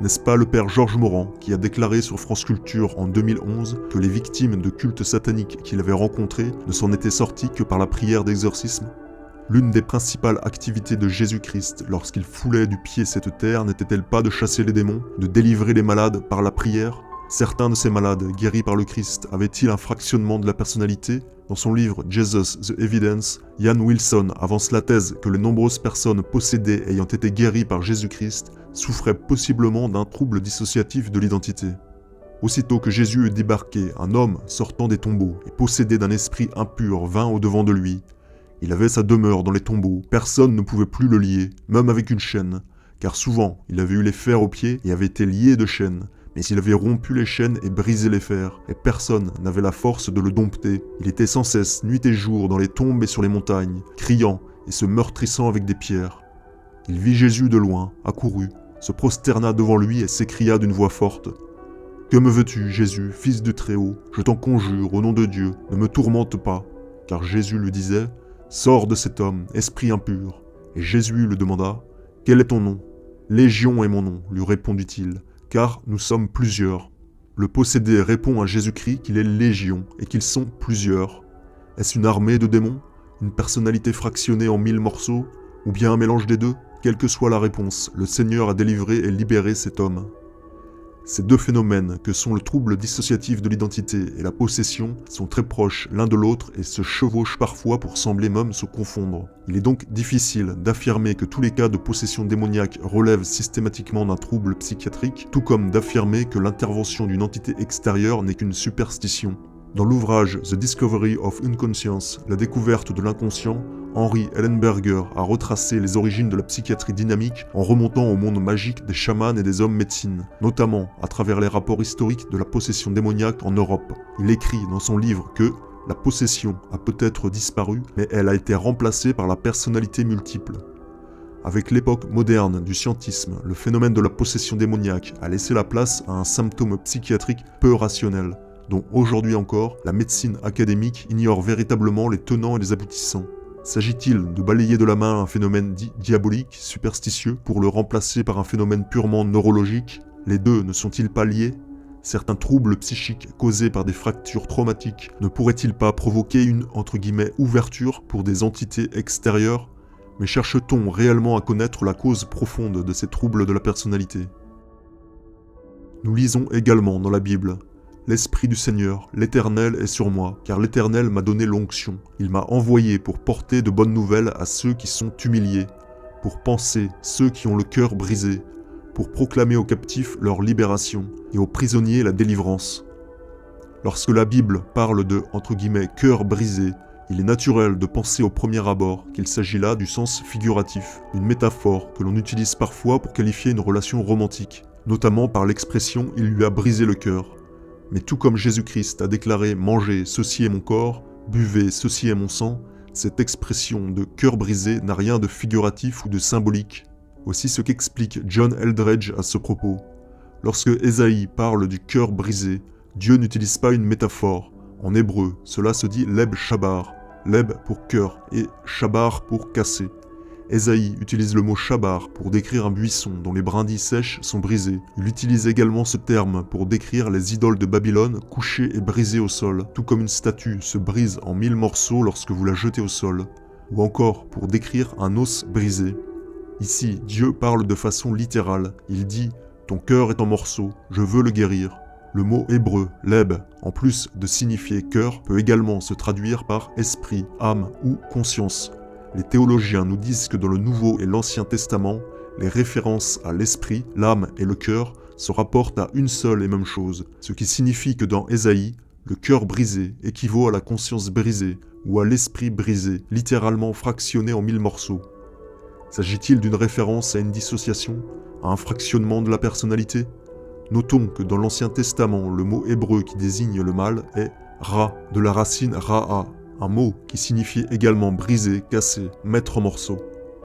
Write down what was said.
N'est-ce pas le père Georges Morand qui a déclaré sur France Culture en 2011 que les victimes de cultes sataniques qu'il avait rencontrées ne s'en étaient sorties que par la prière d'exorcisme? L'une des principales activités de Jésus-Christ lorsqu'il foulait du pied cette terre n'était-elle pas de chasser les démons, de délivrer les malades par la prière? Certains de ces malades, guéris par le Christ, avaient-ils un fractionnement de la personnalité? Dans son livre Jesus the Evidence, Ian Wilson avance la thèse que les nombreuses personnes possédées ayant été guéries par Jésus-Christ souffraient possiblement d'un trouble dissociatif de l'identité. Aussitôt que Jésus eut débarqué, un homme sortant des tombeaux et possédé d'un esprit impur vint au-devant de lui. Il avait sa demeure dans les tombeaux, personne ne pouvait plus le lier, même avec une chaîne, car souvent il avait eu les fers aux pieds et avait été lié de chaînes. Mais il avait rompu les chaînes et brisé les fers, et personne n'avait la force de le dompter. Il était sans cesse, nuit et jour, dans les tombes et sur les montagnes, criant et se meurtrissant avec des pierres. Il vit Jésus de loin, accourut, se prosterna devant lui et s'écria d'une voix forte. « Que me veux-tu, Jésus, fils du Très-Haut? Je t'en conjure, au nom de Dieu, ne me tourmente pas. » Car Jésus lui disait « Sors de cet homme, esprit impur. » Et Jésus lui demanda « Quel est ton nom? »« Légion est mon nom, lui répondit-il. Car nous sommes plusieurs. » Le possédé répond à Jésus-Christ qu'il est légion et qu'ils sont plusieurs. Est-ce une armée de démons? Une personnalité fractionnée en 1000 morceaux? Ou bien un mélange des deux? Quelle que soit la réponse, le Seigneur a délivré et libéré cet homme. Ces deux phénomènes, que sont le trouble dissociatif de l'identité et la possession, sont très proches l'un de l'autre et se chevauchent parfois pour sembler même se confondre. Il est donc difficile d'affirmer que tous les cas de possession démoniaque relèvent systématiquement d'un trouble psychiatrique, tout comme d'affirmer que l'intervention d'une entité extérieure n'est qu'une superstition. Dans l'ouvrage The Discovery of Unconscious, la découverte de l'inconscient, Henry Ellenberger a retracé les origines de la psychiatrie dynamique en remontant au monde magique des chamans et des hommes médecine, notamment à travers les rapports historiques de la possession démoniaque en Europe. Il écrit dans son livre que la possession a peut-être disparu, mais elle a été remplacée par la personnalité multiple. Avec l'époque moderne du scientisme, le phénomène de la possession démoniaque a laissé la place à un symptôme psychiatrique peu rationnel, dont aujourd'hui encore, la médecine académique ignore véritablement les tenants et les aboutissants. S'agit-il de balayer de la main un phénomène dit diabolique, superstitieux, pour le remplacer par un phénomène purement neurologique? Les deux ne sont-ils pas liés? Certains troubles psychiques causés par des fractures traumatiques ne pourraient-ils pas provoquer une, entre guillemets, ouverture pour des entités extérieures? Mais cherche-t-on réellement à connaître la cause profonde de ces troubles de la personnalité? Nous lisons également dans la Bible: L'Esprit du Seigneur, l'Éternel est sur moi, car l'Éternel m'a donné l'onction. Il m'a envoyé pour porter de bonnes nouvelles à ceux qui sont humiliés, pour panser ceux qui ont le cœur brisé, pour proclamer aux captifs leur libération et aux prisonniers la délivrance. Lorsque la Bible parle de, entre guillemets, cœur brisé, il est naturel de penser au premier abord qu'il s'agit là du sens figuratif, une métaphore que l'on utilise parfois pour qualifier une relation romantique, notamment par l'expression « il lui a brisé le cœur ». Mais tout comme Jésus-Christ a déclaré « Mangez, ceci est mon corps, buvez, ceci est mon sang », cette expression de « cœur brisé » n'a rien de figuratif ou de symbolique. Voici ce qu'explique John Eldredge à ce propos. Lorsque Ésaïe parle du cœur brisé, Dieu n'utilise pas une métaphore. En hébreu, cela se dit « leb shabar », leb pour cœur et shabar pour casser. Ésaïe utilise le mot shabar pour décrire un buisson dont les brindilles sèches sont brisées. Il utilise également ce terme pour décrire les idoles de Babylone couchées et brisées au sol, tout comme une statue se brise en 1000 morceaux lorsque vous la jetez au sol, ou encore pour décrire un os brisé. Ici, Dieu parle de façon littérale. Il dit « Ton cœur est en morceaux, je veux le guérir ». Le mot hébreu « leb », en plus de signifier cœur, peut également se traduire par esprit, âme ou conscience. Les théologiens nous disent que dans le Nouveau et l'Ancien Testament, les références à l'esprit, l'âme et le cœur se rapportent à une seule et même chose, ce qui signifie que dans Ésaïe, le cœur brisé équivaut à la conscience brisée ou à l'esprit brisé, littéralement fractionné en 1000 morceaux. S'agit-il d'une référence à une dissociation, à un fractionnement de la personnalité? Notons que dans l'Ancien Testament, le mot hébreu qui désigne le mal est « ra » de la racine « ra'a », un mot qui signifiait également briser, casser, mettre en morceaux.